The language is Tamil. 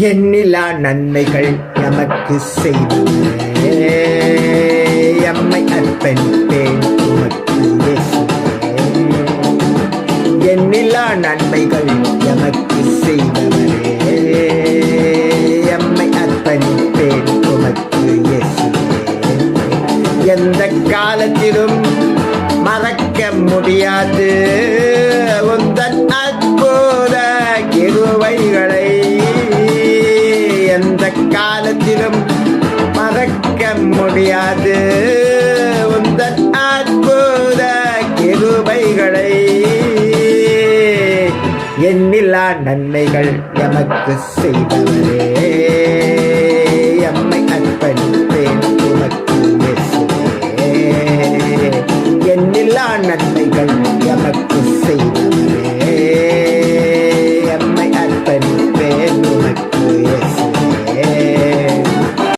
எண்ணிலா நன்மைகள் எமக்கு செய்தவரே, எம்மை அர்ப்பணிப்பேன் உமக்கு இயேசுவே. எண்ணிலா நன்மைகள் எமக்கு செய்தவரே, எம்மை அர்ப்பணிப்பேன் உமக்கு இயேசுவே. எந்த காலத்திலும் மறக்க முடியாது உந்தன் அற்புத கிருபைகளை. எந்த காலத்திலும் மறக்க முடியாது உந்தன் அற்புத கிருபைகளை. எண்ணிலா நன்மைகள் எமக்கு செய்தவரே, எம்மை அர்ப்பணிப்பேன் உமக்கு இயேசுவே. எண்ணிலா நன்மைகள் எமக்கு செய்தவரே,